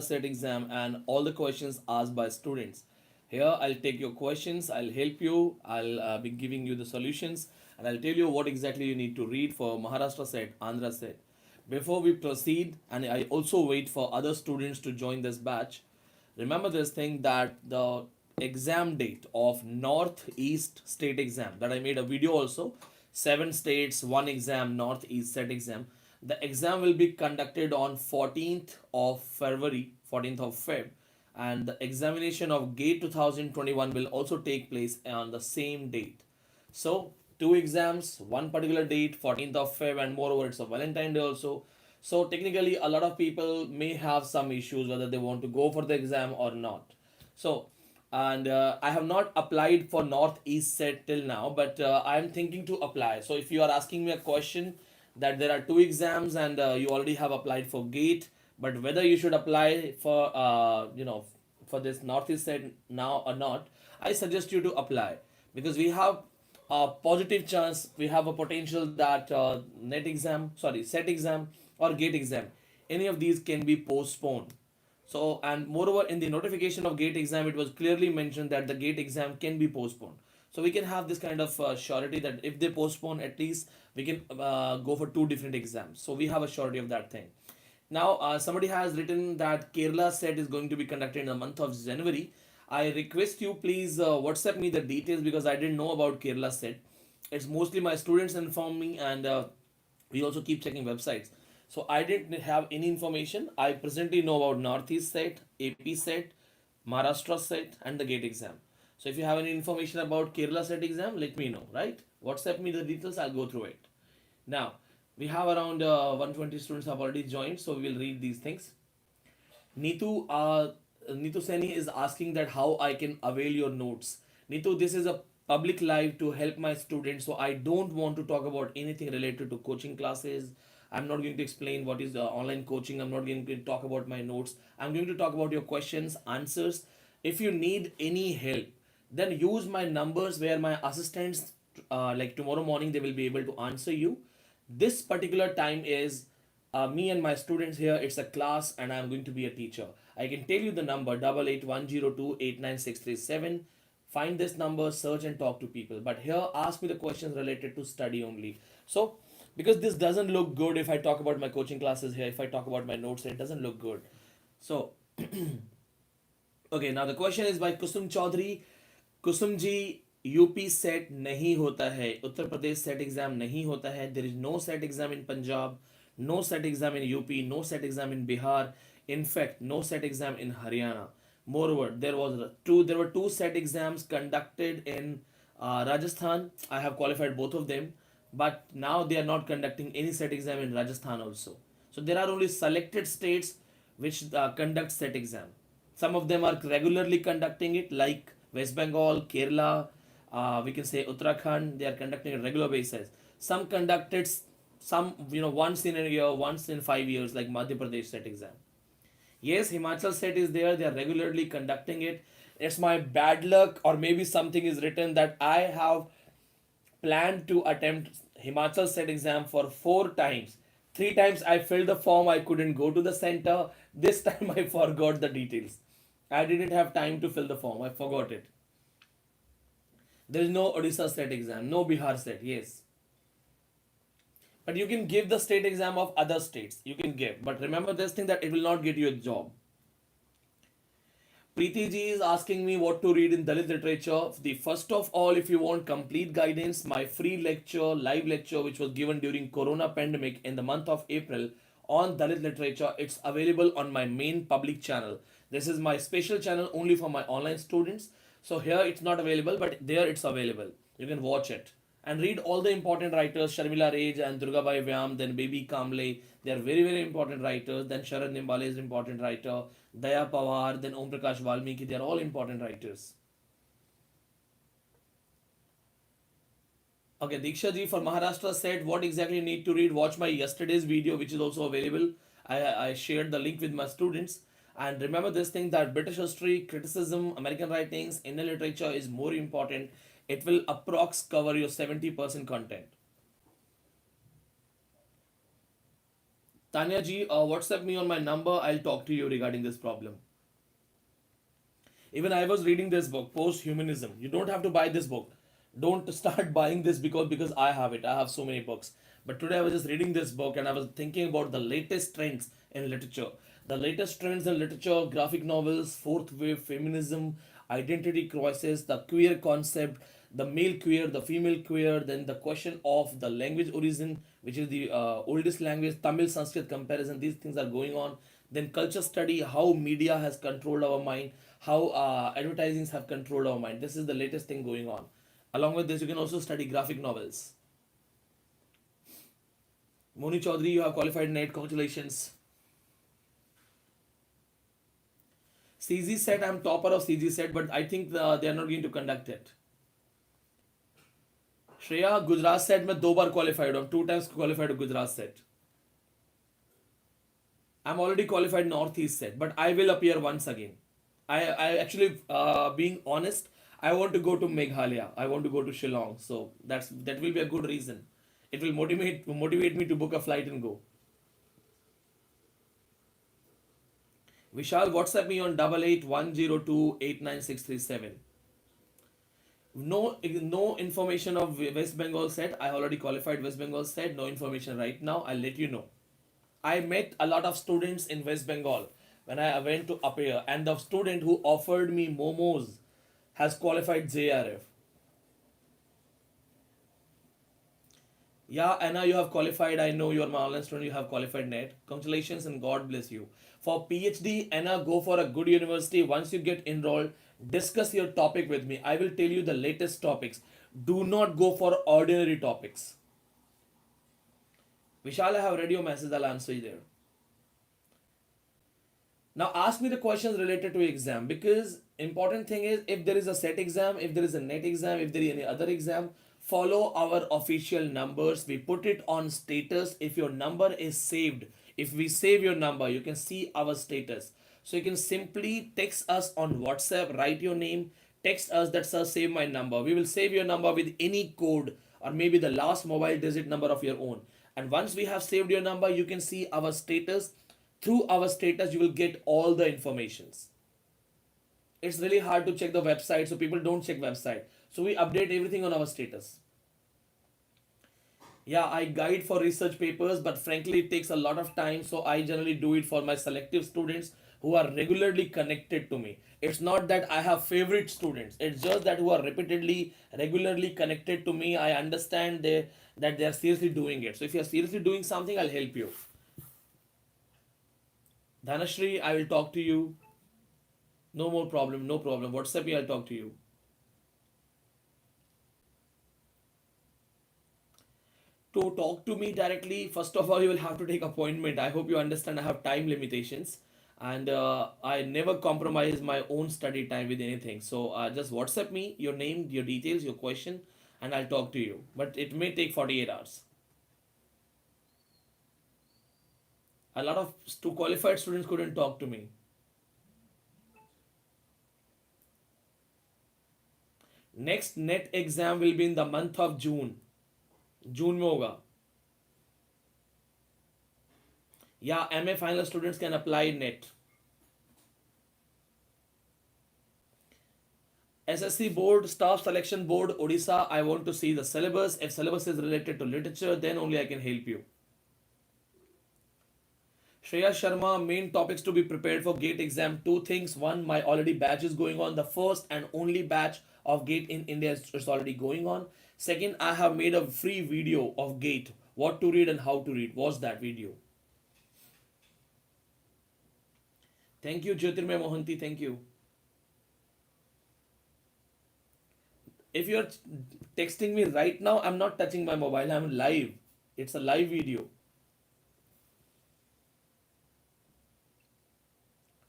set exam and all the questions asked by students. Here I'll take your questions, I'll help you, I'll be giving you the solutions, and I'll tell you what exactly you need to read for Maharashtra set, Andhra set. Before we proceed, and I also wait for other students to join this batch, remember this thing that the exam date of Northeast state exam that I made a video also, 7 states, one exam, Northeast set exam. The exam will be conducted on 14th of February, 14th of Feb, and the examination of GATE 2021 will also take place on the same date. So two exams, one particular date, 14th of Feb, and moreover it's a Valentine Day also. So technically, a lot of people may have some issues whether they want to go for the exam or not. So, and I have not applied for Northeast set till now, but I am thinking to apply. So if you are asking me a question that there are two exams and you already have applied for GATE, but whether you should apply for for this Northeast set now or not, I suggest you to apply because we have a positive chance, we have a potential that net exam, sorry, set exam or gate exam, any of these can be postponed. So, and moreover, in the notification of gate exam, it was clearly mentioned that the gate exam can be postponed. So we can have this kind of surety that if they postpone, at least we can go for two different exams. So we have a surety of that thing. Now, somebody has written that Kerala set is going to be conducted in the month of January. I request you please WhatsApp me the details because I didn't know about Kerala set. It's mostly my students inform me, and we also keep checking websites. So I didn't have any information. I presently know about Northeast set, AP set, Maharashtra set, and the GATE exam. So if you have any information about Kerala set exam, let me know. Right? WhatsApp me the details. I'll go through it. Now we have around 120 students have already joined, so we will read these things. Neetu Seni is asking that how I can avail your notes. Neetu, this is a public live to help my students, so I don't want to talk about anything related to coaching classes. I'm not going to explain what is online coaching. I'm not going to talk about my notes. I'm going to talk about your questions, answers. If you need any help, then use my numbers where my assistants, like tomorrow morning, they will be able to answer you. This particular time is me and my students here. It's a class, and I'm going to be a teacher. I can tell you the number 8810289637. Find this number, search and talk to people. But here, ask me the questions related to study only. So, because this doesn't look good if I talk about my coaching classes here, if I talk about my notes, it doesn't look good. So, okay, now the question is by Kusum Chaudhary. Kusum ji UP SET नहीं होता है, Uttar Pradesh set exam नहीं होता है. There is no SET exam in Punjab, no SET exam in UP, no SET exam in Bihar, in fact no set exam in Haryana. Moreover, there were two set exams conducted in Rajasthan. I have qualified both of them, but now they are not conducting any set exam in Rajasthan also. So there are only selected states which conduct set exam. Some of them are regularly conducting it, like West Bengal, Kerala, we can say Uttarakhand. They are conducting a regular basis. Some conducted some once in a year, once in 5 years, like Madhya Pradesh set exam. Yes, Himachal set is there. They are regularly conducting it. It's my bad luck, or maybe something is written that I have planned to attempt Himachal set exam for 4 times. 3 times I filled the form, I couldn't go to the center. This time I forgot the details. I didn't have time to fill the form. I forgot it. There is no Odisha set exam, no Bihar set. Yes. But you can give the state exam of other states. You can give. But remember this thing that it will not get you a job. Preeti ji is asking me what to read in Dalit literature. The first of all, if you want complete guidance, my free lecture, live lecture, which was given during Corona pandemic in the month of April on Dalit literature, it's available on my main public channel. This is my special channel only for my online students. So here it's not available, but there it's available. You can watch it and read all the important writers, Sharmila Raj and Durgabai Vyam, then Baby Kamble. They are very, very important writers. Then Sharad Nimbale is an important writer. Daya Pawar, then Om Prakash Valmiki. They are all important writers. Okay, Diksha ji for Maharashtra said, what exactly you need to read? Watch my yesterday's video, which is also available. I shared the link with my students. And remember this thing that British history, criticism, American writings, Indian literature is more important. It will approx cover your 70% content. Tanya ji, WhatsApp me on my number. I'll talk to you regarding this problem. Even I was reading this book, Post Humanism. You don't have to buy this book. Don't start buying this because I have it. I have so many books. But today I was just reading this book and I was thinking about the latest trends in literature. The latest trends in literature, graphic novels, fourth wave feminism, identity crisis, the queer concept, the male queer, the female queer, then the question of the language origin, which is the oldest language, Tamil Sanskrit comparison. These things are going on. Then culture study, how media has controlled our mind, how advertisings have controlled our mind. This is the latest thing going on. Along with this, you can also study graphic novels. Moni Chaudhary, you have qualified NET. Congratulations. CG set, I'm topper of CG set, but I think they are not going to conduct it. Shreya, Gujarat set में 2 बार qualified हूँ, 2 times qualified Gujarat set. I'm already qualified Northeast set, but I will appear once again. I actually, being honest, I want to go to Meghalaya. I want to go to Shillong. So that will be a good reason. It will motivate me to book a flight and go. Vishal, WhatsApp me on 8810289637. No information of West Bengal set. I already qualified West Bengal set. No information right now. I'll let you know. I met a lot of students in West Bengal when I went to appear, and the student who offered me momos has qualified JRF. Yeah, Anna, you have qualified. I know you are my online student. You have qualified NET. Congratulations and God bless you. For PhD, Anna, go for a good university. Once you get enrolled, discuss your topic with me. I will tell you the latest topics. Do not go for ordinary topics. Vishal, I have read your message. I'll answer you there. Now ask me the questions related to exam, because important thing is, if there is a set exam, if there is a net exam, if there is any other exam, follow our official numbers. We put it on status. If your number is saved, if we save your number, you can see our status. So you can simply text us on WhatsApp, write your name, text us that sir save my number. We will save your number with any code or maybe the last mobile digit number of your own. And once we have saved your number, you can see our status. Through our status, you will get all the informations. It's really hard to check the website, so people don't check website. So we update everything on our status. Yeah, I guide for research papers, but frankly, it takes a lot of time. So I generally do it for my selective students who are regularly connected to me. It's not that I have favorite students. It's just that who are repeatedly, regularly connected to me. I understand that they are seriously doing it. So if you are seriously doing something, I'll help you. Dhanashri, I will talk to you. No more problem, no problem. WhatsApp me, I'll talk to you. To talk to me directly, first of all, you will have to take appointment. I hope you understand I have time limitations, and I never compromise my own study time with anything. So just WhatsApp me your name, your details, your question, and I'll talk to you. But it may take 48 hours. A lot of qualified students couldn't talk to me. Next net exam will be in the month of June. जून में होगा. Yeah, MA final students can apply net. SSC board, staff selection board, Odisha, I want to see the syllabus. If syllabus is related to literature, then only I can help you. Shreya Sharma, main topics to be prepared for GATE exam. Two things. One, my already batch is going on. The first and only batch of GATE in India is already going on. Second, I have made a free video of GATE, what to read and how to read. Watch that video. Thank you, Jyotirmay Mohanty. Thank you. If you're texting me right now, I'm not touching my mobile. I'm live. It's a live video.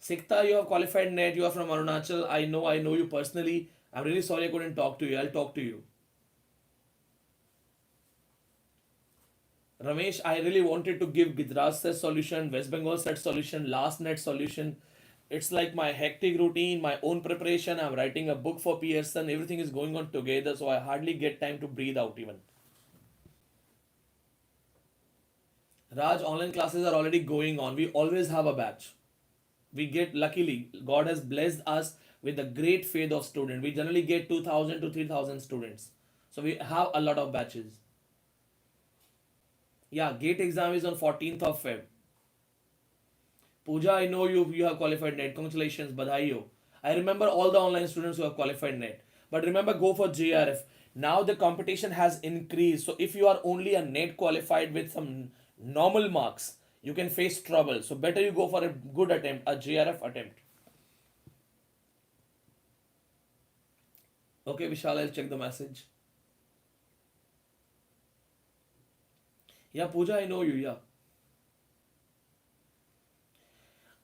Sikta, you have qualified net. You are from Arunachal. I know you personally. I'm really sorry I couldn't talk to you. I'll talk to you. Ramesh, I really wanted to give Gujarat set solution, West Bengal set solution, last net solution. It's like my hectic routine, my own preparation. I'm writing a book for Pearson. Everything is going on together, so I hardly get time to breathe out even. Raj, online classes are already going on. We always have a batch. We get, luckily, God has blessed us with a great faith of students. We generally get 2,000 to 3,000 students. So we have a lot of batches. Yeah, gate exam is on 14th of Feb. Pooja, I know you have qualified net. Congratulations, badhai ho. I remember all the online students who have qualified net. But remember, go for JRF. Now the competition has increased. So if you are only a net qualified with some normal marks, you can face trouble. So better you go for a good attempt, a JRF attempt. Okay, Vishal, I'll check the message. Yeah, Pooja, I know you. Yeah.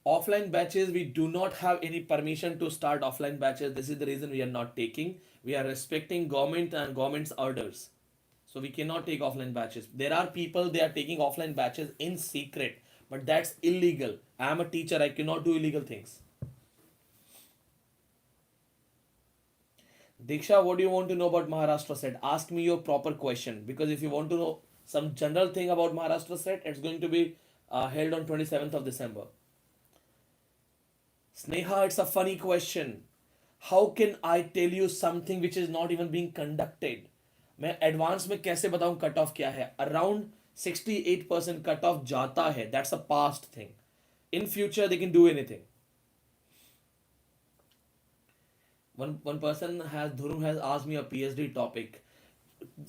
Offline batches, we do not have any permission to start offline batches. This is the reason we are not taking. We are respecting government and government's orders. So we cannot take offline batches. There are people, they are taking offline batches in secret, but that's illegal. I am a teacher, I cannot do illegal things. Diksha, what do you want to know about Maharashtra set? Ask me your proper question, because if you want to know some general thing about Maharashtra set, it's going to be held on 27th of December. Sneha, it's a funny question. How can I tell you something which is not even being conducted? मैं advance में कैसे बताऊं cut off क्या है? Around 68% cut off जाता है. That's a past thing. In future they can do anything. One person has, Dhuru has asked me a PhD topic.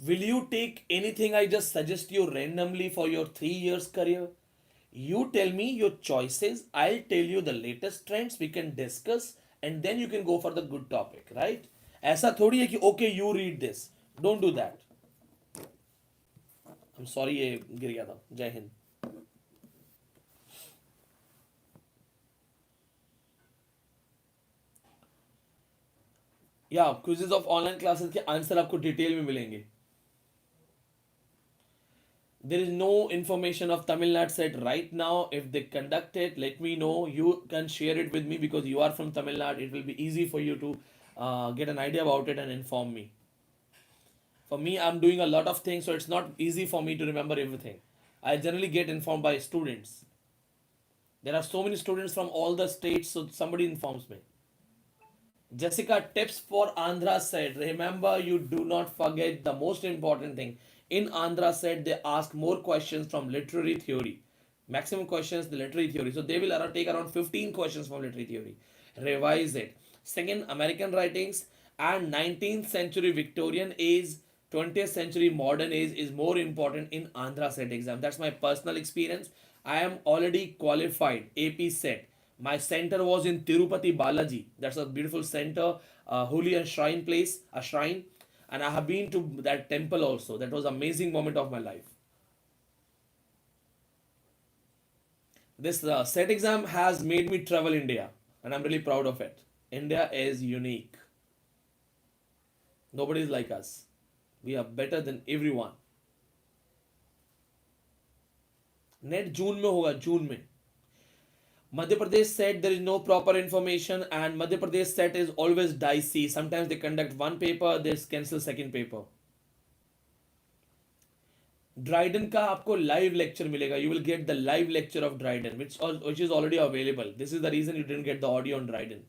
Will you take anything I just suggest you randomly for your 3 years career? You tell me your choices, I'll tell you the latest trends, we can discuss, and then you can go for the good topic, right? ऐसा थोड़ी है कि okay you read this. Don't do that. I'm sorry ये गिर गया था. जय हिंद. या क्विजेज ऑफ ऑनलाइन क्लासेस के आंसर आपको डिटेल में मिलेंगे. There is no information of Tamil Nadu set right now. If they conduct it, let me know. You can share it with me because you are from Tamil Nadu. It will be easy for you to get an idea about it and inform me. For me, I'm doing a lot of things, so it's not easy for me to remember everything. I generally get informed by students. There are so many students from all the states, so somebody informs me. Jessica, tips for Andhra set. Remember, you do not forget the most important thing. In Andhra set, they ask more questions from literary theory. Maximum questions, the literary theory. So they will take around 15 questions from literary theory. Revise it. Second, American writings and 19th century Victorian age, 20th century modern age is more important in Andhra set exam. That's my personal experience. I am already qualified AP set. My center was in Tirupati Balaji. That's a beautiful center, holy and shrine place, a shrine. And I have been to that temple also. That was an amazing moment of my life. This set exam has made me travel India, and I'm really proud of it. India is unique. Nobody is like us. We are better than everyone. NET जून में होगा, जून में. Madhya Pradesh said there is no proper information, and Madhya Pradesh set is always dicey. Sometimes they conduct one paper, they cancel second paper. Dryden का आपको live lecture मिलेगा. You will get the live lecture of Dryden, which is already available. This is the reason you didn't get the audio on Dryden.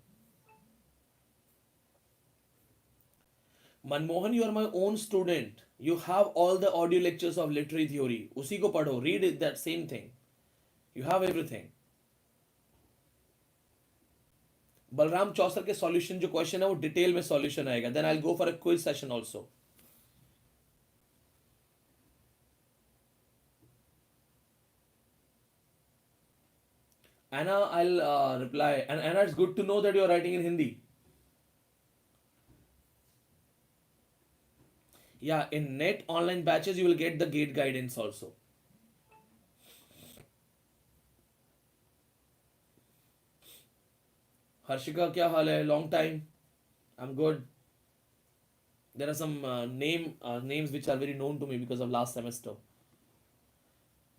Manmohan, you are my own student. You have all the audio lectures of literary theory. उसी को पढ़ो. Read it, that same thing. You have everything. Balram चौसर के solution जो question है वो detail में solution आएगा. Then I will go for a quiz session also. Anna, I'll reply. And Anna, it's good to know that you're writing in Hindi. Yeah, in net online batches you will get the gate guidance also. Harshika क्या हाल है? Long time. I am good. There are some names which are very known to me because of last semester.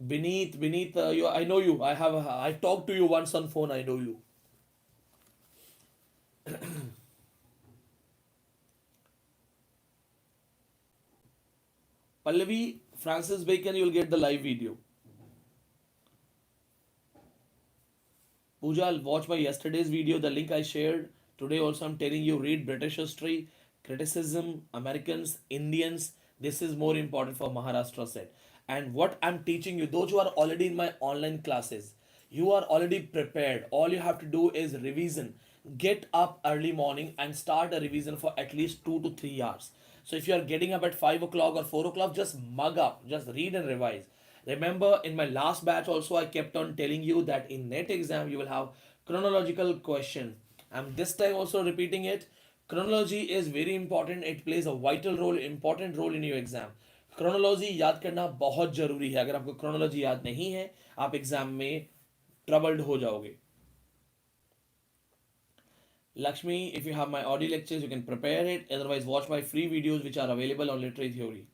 Vineet, I know you. I talked to you once on phone. I know you. Pallavi, Francis Bacon, you will get the live video. Pooja, watch my yesterday's video, the link I shared. Today also I'm telling you, read British history, criticism, Americans, Indians. This is more important for Maharashtra set. And what I'm teaching you, those who are already in my online classes, you are already prepared. All you have to do is revision. Get up early morning and start a revision for at least 2 to 3 hours. So if you are getting up at 5 o'clock or 4 o'clock, just mug up, just read and revise. Remember, in my last batch also, I kept on telling you that in net exam you will have chronological question. I'm this time also repeating it. Chronology is very important. It plays a vital role, important role in your exam. Chronology याद करना बहुत जरूरी है. अगर आपको chronology याद नहीं है, आप एग्जाम में ट्रबल्ड हो जाओगे. Lakshmi, if you have my audio lectures, you can prepare it. Otherwise, watch my free videos which are available on literary theory.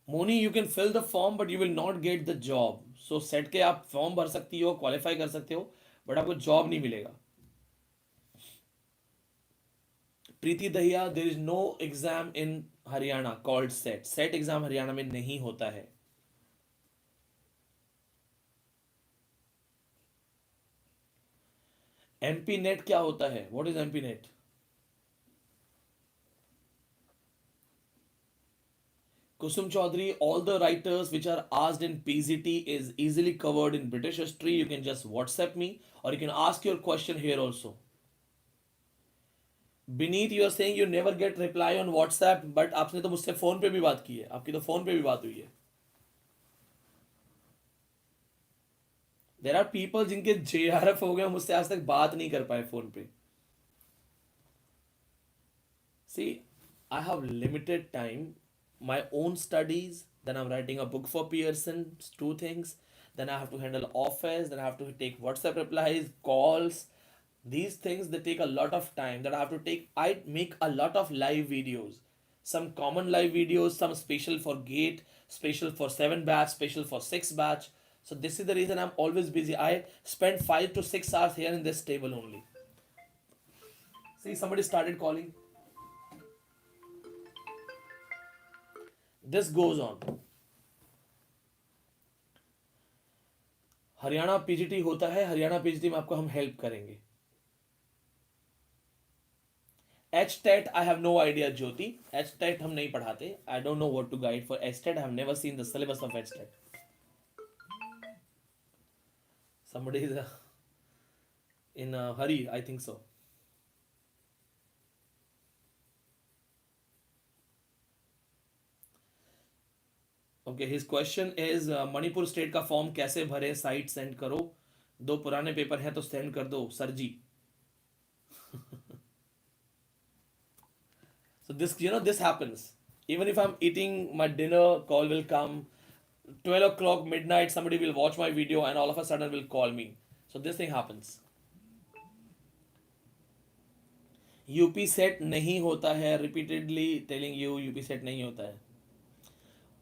Moni, you can fill the form but you will not get the job. So SET के आप form भर सकती हो, qualify कर सकते हो, but आपको job नहीं मिलेगा. Preeti Dahiya, there is no exam in Haryana called SET. SET exam Haryana में नहीं होता है. एमपी नेट क्या होता है? What is MP NET? Kusum Chaudhary, all the writers which are asked in PZT is easily covered in British history. You can just WhatsApp me or you can ask your question here also. Vineet, you are saying you never get reply on WhatsApp, but आपने तो मुझसे phone पे भी बात की है. आपकी तो फोन पे भी बात हुई है. There are people जिनके JRF हो गए, मुझसे आज तक बात नहीं कर पाए फोन पे. See, I have limited time, my own studies, then I'm writing a book for Pearson, two things, then I have to handle office, then I have to take WhatsApp replies, calls. These things, they take a lot of time that I have to take. I make a lot of live videos, some common live videos, some special for gate, special for 7 batch, special for 6 batch. So this is the reason I'm always busy. I spend 5 to 6 hours here in this table only. See, somebody started calling. This goes on. Haryana PGT होता है. Haryana PGT में आपको हम help करेंगे. H TET I have no idea Jyoti. H TET हम नहीं पढ़ाते. I don't know what to guide for H TET. I have never seen the syllabus of H TET. somebody is in a hurry, I think so. Okay, his question is Manipur state का form कैसे भरे, site send करो, 2 पुराने paper हैं तो send कर दो sir ji. So this happens. Even if I'm eating my dinner, call will come. 12 o'clock, midnight, somebody will watch my video and all of a sudden will call me. So this thing happens. UP SET नहीं होता है. Repeatedly telling you, UP SET नहीं होता है.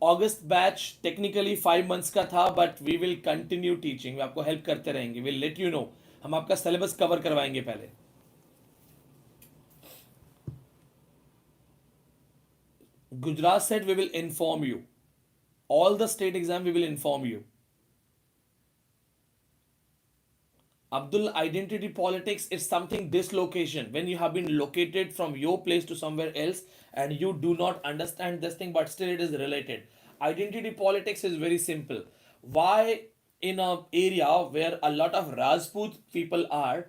अगस्त batch technically 5 months का था, but we will continue teaching. आपको help करते रहेंगे. Will let you know. हम आपका सिलेबस कवर करवाएंगे पहले. Gujarat SET we will inform you. All the state exam we will inform you. Abdul, identity politics is something dislocation. When you have been located from your place to somewhere else and you do not understand this thing, but still it is related. Identity politics is very simple. Why in an area where a lot of Rajput people are,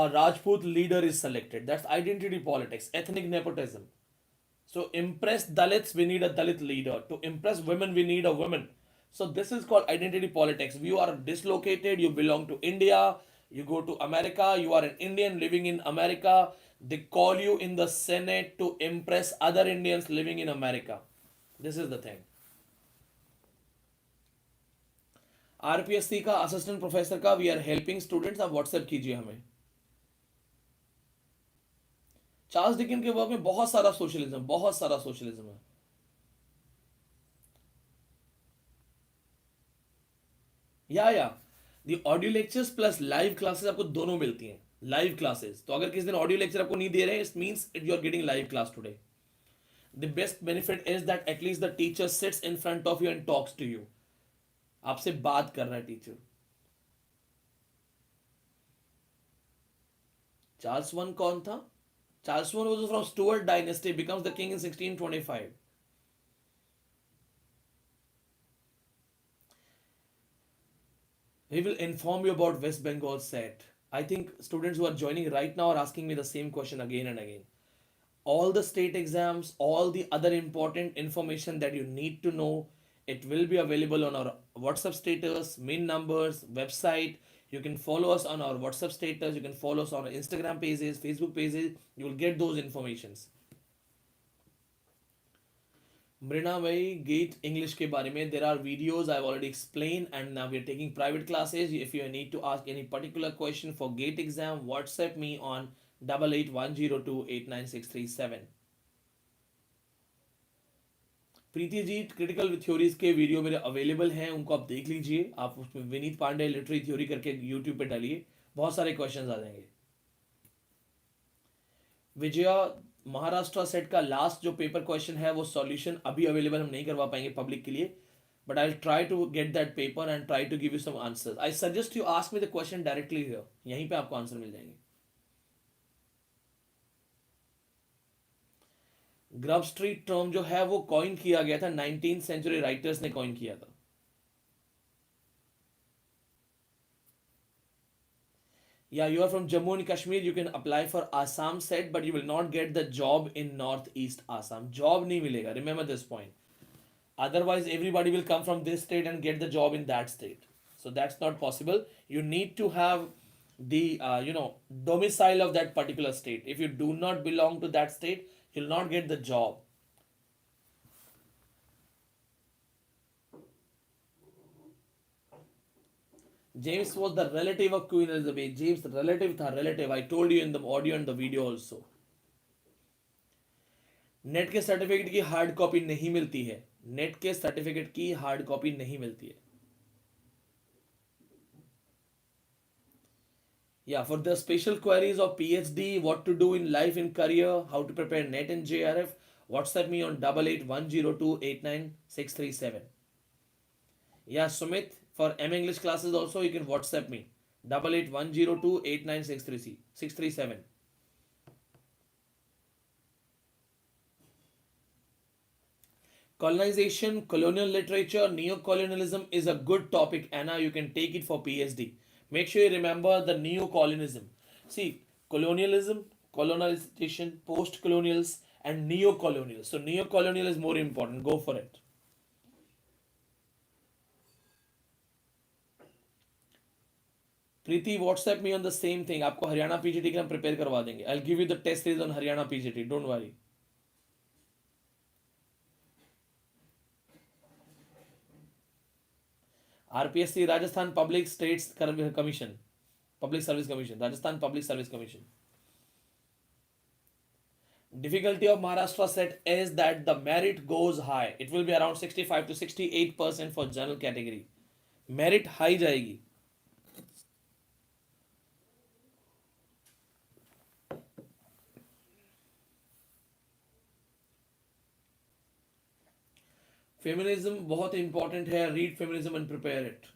a Rajput leader is selected? That's identity politics, ethnic nepotism. So impress Dalits, we need a Dalit leader. To impress women, we need a woman. So this is called identity politics. You are dislocated, you belong to India, you go to America, you are an Indian living in America. They call you in the Senate to impress other Indians living in America. This is the thing. RPSC का assistant professor का we are helping students. आप WhatsApp कीजिए हमें. Charles Dickens के work में बहुत सारा socialism है. या the audio lectures plus live classes आपको दोनों मिलती हैं. लाइव क्लासेस, तो अगर किसी दिन ऑडियो लेक्चर आपको नहीं दे रहे हैं, it means you are getting live class today. The best benefit is that at least the teacher sits in front of you and talks to you. आपसे बात कर रहा है टीचर. चार्ल्स वन कौन था? Charles one was from Stuart dynasty, becomes the king in 1625. We will inform you about West Bengal set. I think students who are joining right now are asking me the same question again and again. All the state exams, all the other important information that you need to know, it will be available on our WhatsApp status, main numbers, website. You can follow us on our WhatsApp status, you can follow us on our Instagram pages, Facebook pages. You will get those informations. Mrina भाई GATE English के बारे में there are videos I already explain and now we are taking private classes. If you need to ask any particular question for GATE exam WhatsApp me on 8810289637. Preeti ji critical theories के video मेरे available हैं, उनको आप देख लीजिए. आप उसमें Vineet Pandey literary theory करके यूट्यूब पे डालिए, बहुत सारे क्वेश्चंस आ जाएंगे. विजया महाराष्ट्र सेट का लास्ट जो पेपर क्वेश्चन है वो सॉल्यूशन अभी अवेलेबल हम नहीं करवा पाएंगे पब्लिक के लिए, but I will try to get that paper and try to give you some answers. I suggest you ask me the question directly here, यहीं पे आपको आंसर मिल जाएंगे. ग्रब स्ट्रीट टर्म जो है वो कॉइन किया गया था, 19th सेंचुरी राइटर्स ने कॉइन किया था. Yeah, you are from Jammu and Kashmir, you can apply for Assam set, but you will not get the job in Northeast Assam. Job नहीं मिलेगा, remember this point. Otherwise, everybody will come from this state and get the job in that state. So that's not possible. You need to have the domicile of that particular state. If you do not belong to that state, you'll not get the job. James was the relative of Queen Elizabeth. James relative था, relative. I told you in the audio and the video also. Net के certificate की hard copy नहीं मिलती है. Net के certificate की hard copy नहीं मिलती है. Yeah, for the special queries of PhD, what to do in life and career, how to prepare NET and JRF, WhatsApp me on 8810289637. Yeah, Sumit, for M English classes also you can WhatsApp me 8810289637. Colonization, colonial literature, neo-colonialism is a good topic, Anna. You can take it for PhD. Make sure you remember the neo-colonialism. See, colonialism, colonization, post-colonials, and neo-colonial. So neo-colonial is more important. Go for it. Preeti WhatsApp me on the same thing. आपको Haryana PGT के हम prepare करवा देंगे. I will give you the test series on Haryana PGT, don't worry. RPSC Rajasthan public states commission, public service commission, Rajasthan public service commission. Difficulty of Maharashtra set is that the merit goes high. It will be around 65 to 68% for general category. Merit high जाएगी. Feminism बहुत important है. Read feminism and prepare it.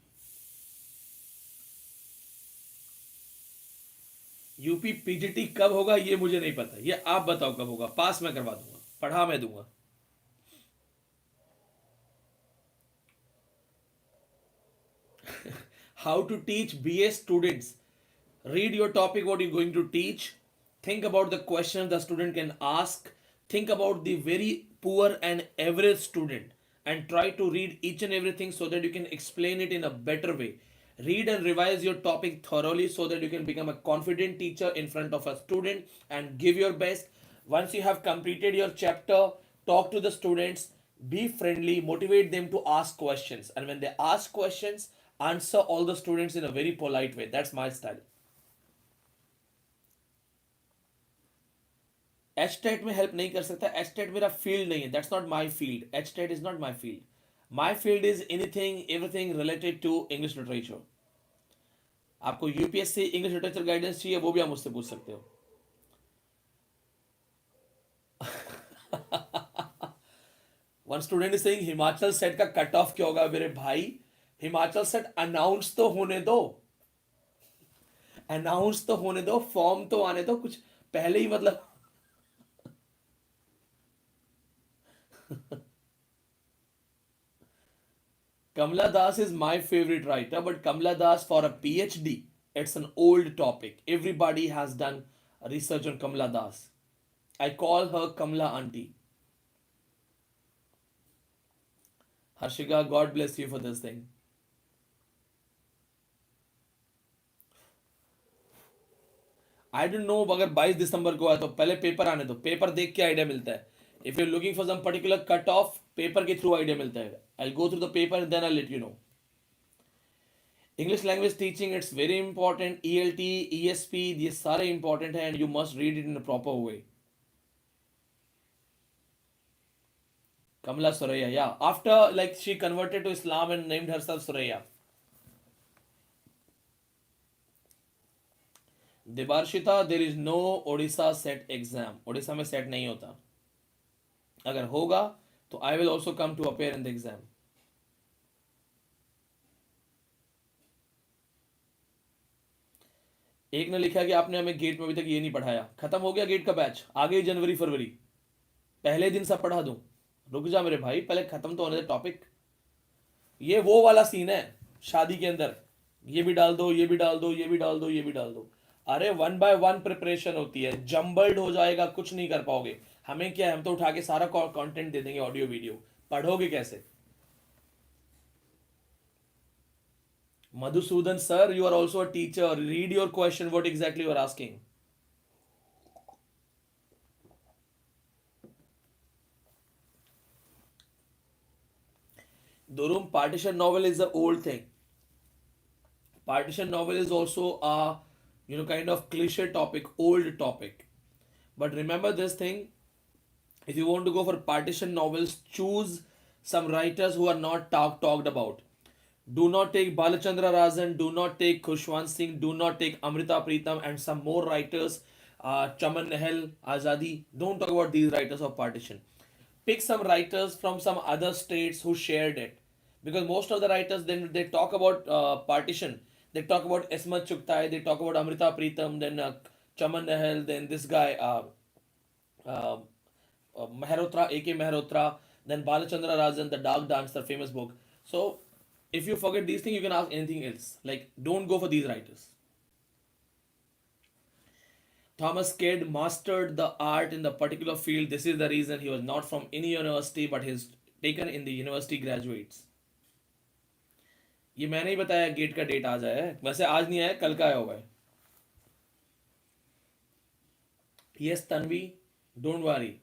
UP PGT कब होगा ये मुझे नहीं पता, ये आप बताओ कब होगा. पास मैं करवा दूंगा, पढ़ा मैं दूंगा. How to teach BA students. Read your topic, what you're going to teach. Think about the question the student can ask. Think about the very poor and average student and try to read each and everything so that you can explain it in a better way. Read and revise your topic thoroughly so that you can become a confident teacher in front of a student and give your best. Once you have completed your chapter, talk to the students, be friendly, motivate them to ask questions. And when they ask questions, answer all the students in a very polite way. That's my style. HTET में help नहीं कर सकता. HTET मेरा field नहीं है. That's not my field. HTET is not my field. My field is anything everything related to English literature. आपको UPSC English literature guidance चाहिए, वो भी आप मुझसे पूछ सकते हो. One student is saying Himachal SET का कट ऑफ क्या होगा. मेरे भाई, हिमाचल सेट अनाउंस तो होने दो. अनाउंस तो होने दो, फॉर्म तो आने दो, कुछ पहले ही मतलब। Kamala Das is my favorite writer, but Kamala Das for a PhD, it's an old topic. Everybody has done research on Kamala Das. I call her Kamala Auntie. Harshika, God bless you for this thing. I don't no, अगर 22 दिसंबर को है तो पहले paper आने दो, paper देख के idea मिलता है. If you looking for some particular cut off, paper के थ्रू आइडिया मिलता है. I go through the paper then I let you know. English language teaching it's very important. ELT, ESP, ये सारे important है and you must read it in a proper way. Kamala Suraya, yeah. After like she converted to Islam and named herself Suraya. Debarshita, there is no Odisha set exam. Odisha में set नहीं होता. अगर होगा तो I will also come to appear in the exam. एक ने लिखा कि आपने हमें गेट में अभी तक ये नहीं पढ़ाया. खत्म हो गया गेट का बैच, आ गई जनवरी फरवरी, पहले दिन सब पढ़ा दूं. रुक जा मेरे भाई, पहले खत्म तो होने दे टॉपिक. ये वो वाला सीन है शादी के अंदर, ये भी डाल दो, ये भी डाल दो, ये भी डाल दो, ये भी डाल दो. अरे 1 by 1 प्रिपरेशन होती है. जम्बल्ड हो जाएगा, कुछ नहीं कर पाओगे. हमें क्या है, हम तो उठा के सारा कंटेंट दे देंगे, ऑडियो वीडियो. पढ़ोगे कैसे? Madhusudan sir, you are also a teacher. Read your question, what exactly you are asking. Durum, partition novel is the old thing. Partition novel is also a kind of cliche topic, old topic. But remember this thing: if you want to go for partition novels, choose some writers who are not talked about. Do not take Balachandra Rajan, do not take Khushwant Singh, do not take Amrita Pritam and some more writers, Chaman Nahal, Azadi. Don't talk about these writers of partition. Pick some writers from some other states who shared it. Because most of the writers, then they talk about partition. They talk about Ismat Chugtai, they talk about Amrita Pritam, then Chaman Nahal, then this guy, uh, Mehrotra, A.K. Mehrotra, then Balachandra Rajan, The Dark Dance, the famous book. So, if you forget these things, you can ask anything else. Like, don't go for these writers. Thomas Kidd mastered the art in the particular field. This is the reason he was not from any university, but he's taken in the university graduates. ये मैंने ही बताया gate का date आज आया है, वैसे आज नहीं आया, कल का आया हुआ है. Yes, Tanvi, don't worry.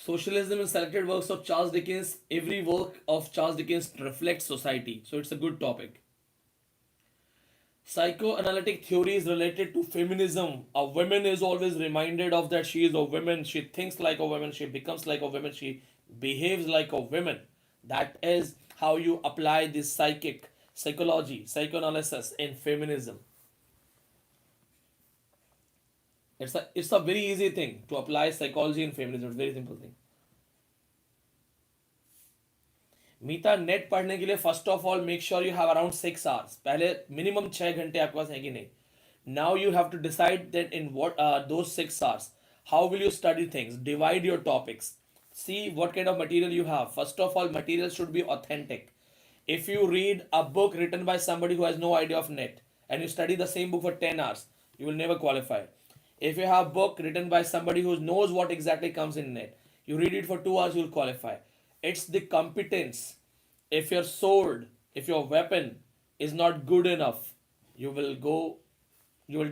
Socialism in selected works of Charles Dickens. Every work of Charles Dickens reflects society, so it's a good topic. Psychoanalytic theory is related to feminism. A woman is always reminded of that she is a woman, she thinks like a woman, she becomes like a woman, she behaves like a woman. That is how you apply this psychology, psychoanalysis in feminism. It's a very easy thing to apply psychology in feminism. It's a very simple thing. Meeta NET पढ़ने के लिए first of all make sure you have around 6 hours. पहले minimum 6 घंटे आपके पास है कि नहीं. Now you have to decide that in what those 6 hours how will you study things. Divide your topics, see what kind of material you have. First of all, material should be authentic. If you read a book written by somebody who has no idea of net and you study the same book for 10 hours, you will never qualify. If you have a book written by somebody who knows what exactly comes in net, you read it for 2 hours, you will qualify. It's the competence. If your sword, if your weapon is not good enough, you will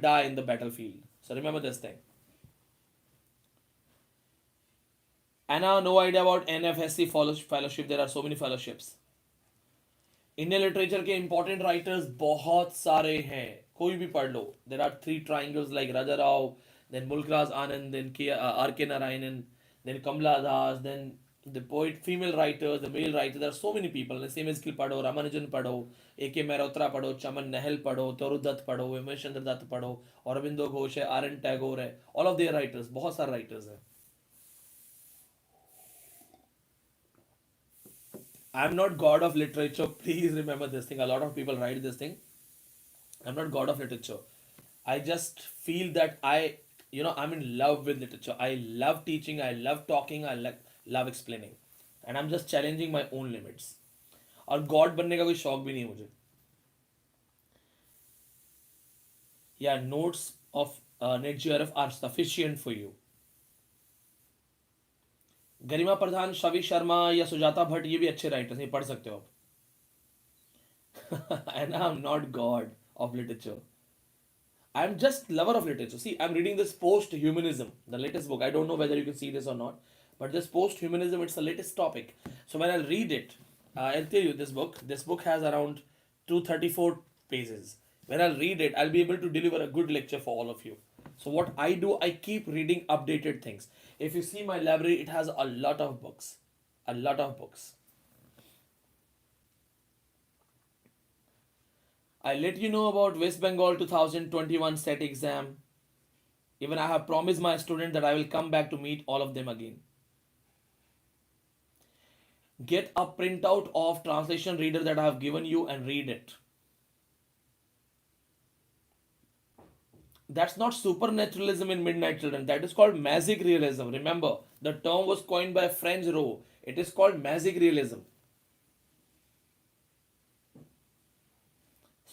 die in the battlefield. So remember this thing. Anna, no idea about NFSC fellowship. There are so many fellowships. Indian literature के important writers बहुत सारे हैं, कोई भी पढ़ लो. There are 3 triangles like Raja Rao, then Mulkraz Anand, then R.K. Narayanan, then Kamala Das, then the poet, female writers, the male writers. There are so many people. Naseem Iskil पढ़ो, Ramanujan पढ़ो, A.K. Mehrotra पढ़ो, Chaman Nahal पढ़ो, Toru Dutt पढ़ो, Umesh Chandra Dutt पढ़ो, Aurobindo Ghosh है, R.N. Tagore है. All of their writers, बहुत सारे writers हैं. I'm not god of literature. Please remember this thing. A lot of people write this thing. I'm not god of literature. I just feel that I'm in love with literature. I love teaching. I love talking. I love explaining, and I'm just challenging my own limits. और God बनने का कोई शौक भी नहीं है मुझे. या notes of NET JRF are sufficient for you. Garima Pradhan, Shavi Sharma या सुजाता भट्ट, ये भी अच्छे राइटर्स हैं, पढ़ सकते हो आप. And I am not God of literature. I'm just lover of literature. See, I'm reading this post-humanism, the latest book. I don't know whether you can see this or not, but this post-humanism, it's the latest topic. So when I'll read it, I'll tell you this book. This book has around 234 pages. When I'll read it, I'll be able to deliver a good lecture for all of you. So what I do, I keep reading updated things. If you see my library, it has a lot of books, a lot of books. I let you know about West Bengal 2021 SET exam. Even I have promised my student that I will come back to meet all of them again. Get a printout of translation reader that I have given you and read it. That's not supernaturalism in Midnight Children. That is called magic realism. Remember, the term was coined by French Rowe. It is called magic realism.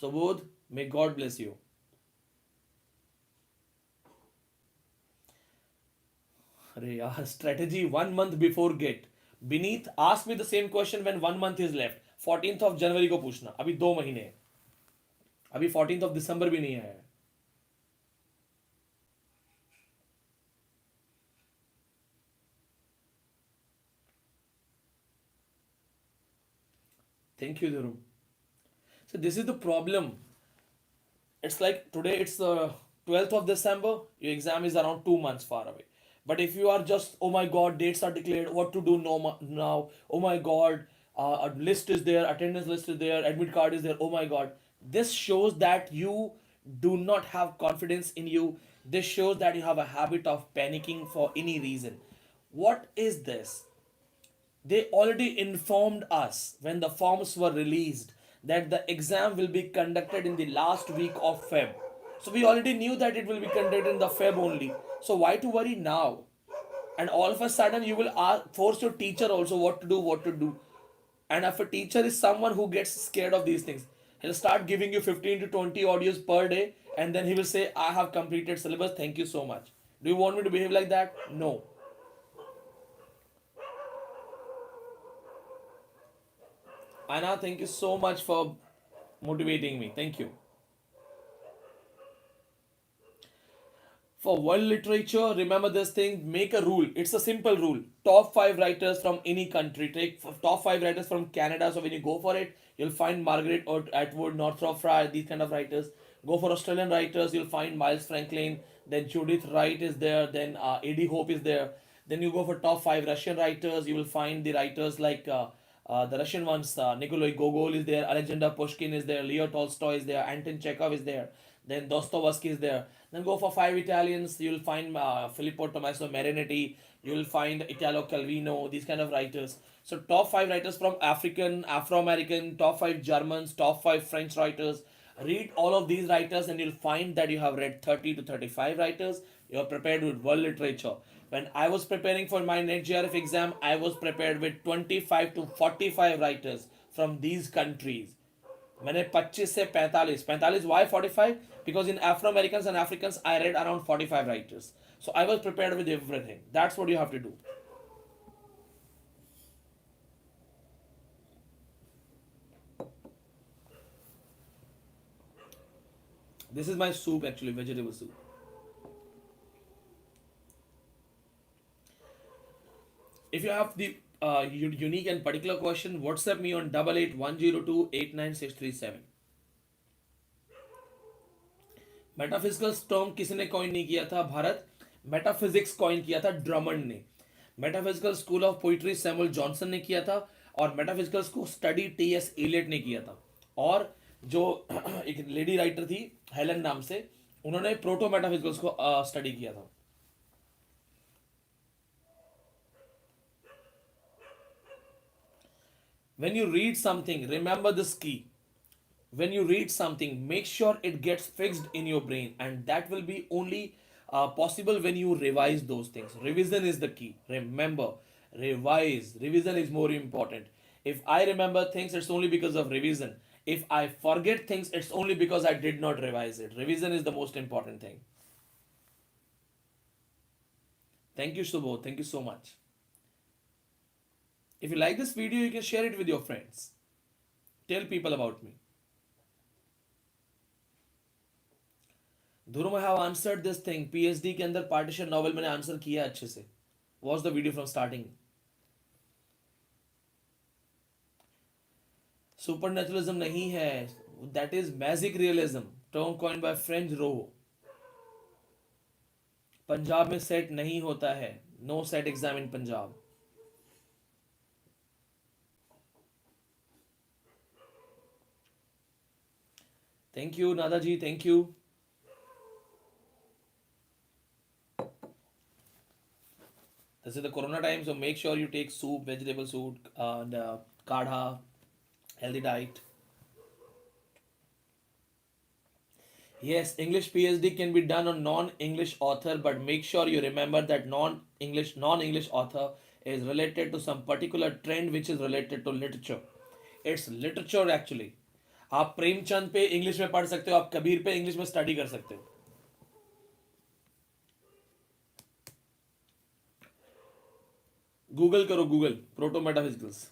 So, Bodh, may God bless you. अरे यार, strategy 1 month before get. Vineet, ask me the same question when 1 month is left. 14th of January को पूछना. अभी 2 महीने हैं. अभी 14th of December भी नहीं है. Thank you, Dhuru. So this is the problem. It's like today it's the 12th of December, your exam is around 2 months far away. But if you are just, oh my god, dates are declared, what to do now, oh my god, a list is there, attendance list is there, admit card is there, oh my god. This shows that you do not have confidence in you. This shows that you have a habit of panicking for any reason. What is this? They already informed us when the forms were released that the exam will be conducted in the last week of Feb. So we already knew that it will be conducted in the Feb only. So why to worry now? And all of a sudden you will force your teacher also what to do. And if a teacher is someone who gets scared of these things, he'll start giving you 15 to 20 audios per day, and then he will say, I have completed syllabus, thank you so much. Do you want me to behave like that? No. Anna, thank you so much for motivating me. Thank you. For world literature, remember this thing, make a rule. It's a simple rule. Top 5 writers from any country. Take top 5 writers from Canada. So when you go for it, you'll find Margaret Atwood, Northrop Frye, these kind of writers. Go for Australian writers, you'll find Miles Franklin. Then Judith Wright is there. Then A.D. Hope is there. Then you go for top 5 Russian writers. You will find the writers like the Russian ones. Nikolai Gogol is there. Alexander Pushkin is there. Leo Tolstoy is there. Anton Chekhov is there. Then Dostoevsky is there. Then go for 5 Italians. You'll find Filippo Tommaso Marinetti. You'll find Italo Calvino. These kind of writers. So top 5 writers from African, Afro-American, top 5 Germans, top 5 French writers. Read all of these writers and you'll find that you have read 30 to 35 writers. You're prepared with world literature. When I was preparing for my NET GRF exam, I was prepared with 25 to 45 writers from these countries. मैंने 25 से 45 why 45 because in Afro Americans and Africans I read around 45 writers, so I was prepared with everything. That's what you have to do. This is my soup, actually vegetable soup. If you have the unique and particular question, WhatsApp me on 8810289637. Metaphysical term किसने coin नहीं किया था? Bharat. Metaphysics coin किया था Drummond ने. Metaphysical school of poetry Samuel Johnson ने किया था. और मेटाफिजिकल को स्टडी टी.एस. एलियट ने किया था. और जो एक लेडी राइटर थी हेलन नाम से, उन्होंने प्रोटो मेटाफिजिकल्स को स्टडी किया था. When you read something, remember this key. When you read something, make sure it gets fixed in your brain, and that will be only possible when you revise those things. Revision is the key. Remember, revise. Revision is more important. If I remember things, it's only because of revision. If I forget things, it's only because I did not revise it. Revision is the most important thing. Thank you, Subodh. Thank you so much. If you like this video, you can share it with your friends. Tell people about me. Dhruv, I have answered this thing. PhD के अंदर partition novel मैंने answer किया अच्छे से. Watch the video from starting. Supernaturalism नहीं है. That is magic realism. Term coined by French Rowe. Punjab में set नहीं होता है. No set exam in Punjab. Thank you, Nadaji. Thank you. This is the corona time, so make sure you take soup, vegetable soup, and kadha, healthy diet. Yes, English PhD can be done on non-English author, but make sure you remember that non-English author is related to some particular trend which is related to literature. It's literature actually. आप प्रेमचंद पे English में पढ़ सकते हो, आप कबीर पे English में study कर सकते हो. गूगल करो, Google proto metaphysicals.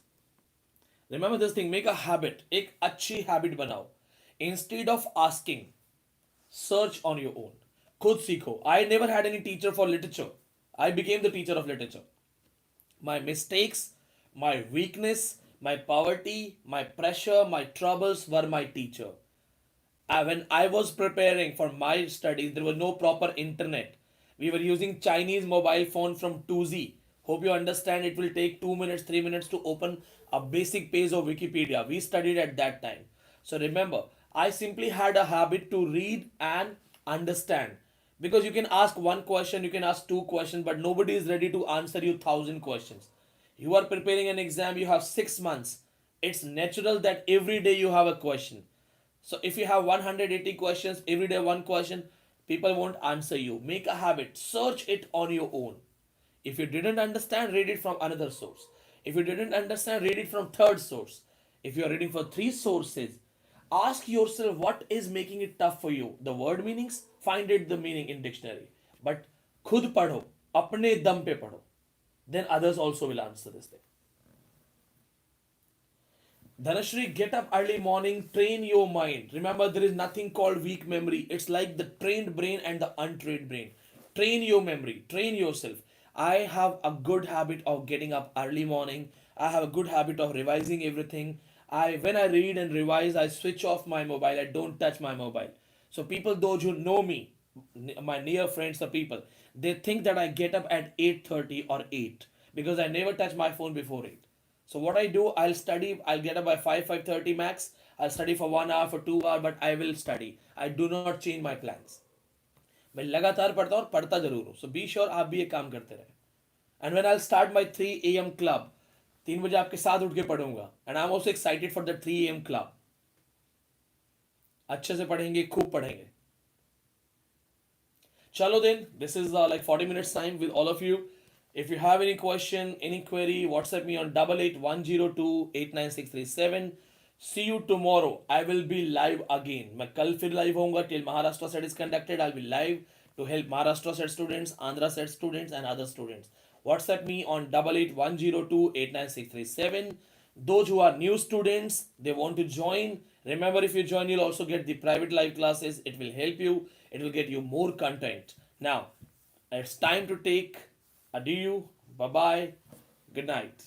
Remember this thing, make a habit. एक अच्छी हैबिट बनाओ. Instead of asking, search on your own. खुद सीखो. I never had any teacher for literature. I became the teacher of literature. My mistakes, my weakness, my poverty, my pressure, my troubles were my teacher. When I was preparing for my studies, there was no proper internet. We were using Chinese mobile phone from 2Z. Hope you understand, it will take 2 minutes, 3 minutes to open a basic page of Wikipedia. We studied at that time. So remember, I simply had a habit to read and understand. Because you can ask one question, you can ask two questions, but nobody is ready to answer you 1,000 questions. You are preparing an exam, you have 6 months. It's natural that every day you have a question. So if you have 180 questions, every day one question, people won't answer you. Make a habit, search it on your own. If you didn't understand, read it from another source. If you didn't understand, read it from third source. If you are reading for three sources, ask yourself what is making it tough for you. The word meanings, find it the meaning in dictionary. But खुद पढ़ो, अपने दम पे पढ़ो. Then others also will answer this thing. Dhanashri, get up early morning, train your mind. Remember, there is nothing called weak memory. It's like the trained brain and the untrained brain. Train your memory, train yourself. I have a good habit of getting up early morning. I have a good habit of revising everything. When I read and revise, I switch off my mobile. I don't touch my mobile. So people, those who know me, my near friends, the people, they think that I get up at 8:30 or 8 because I never touch my phone before 8. So what I do, I'll study. I'll get up by 5:30 max. I'll study for 1 hour, for 2 hours, but I will study. I do not change my plans. मैं लगातार पढ़ता हूँ और पढ़ता जरूर हूँ. So be sure आप भी ये काम करते रहे. And when I'll start my 3 a.m. club, 3 बजे आपके साथ उठ के पढ़ूंगा. And I'm also excited for the 3 a.m. club. अच्छे से पढ़ेंगे, खूब पढ़ेंगे. Chalo then, this is like 40 minutes time with all of you. If you have any question, any query, WhatsApp me on 8810289637. See you tomorrow. I will be live again. मैं कल फिर live होऊंगा till Maharashtra set is conducted. I'll be live to help Maharashtra set students, Andhra set students, and other students. WhatsApp me on 8810289637. Those who are new students, they want to join. Remember, if you join, you'll also get the private live classes. It will help you. It will get you more content. Now, it's time to take adieu. Bye-bye. Good night.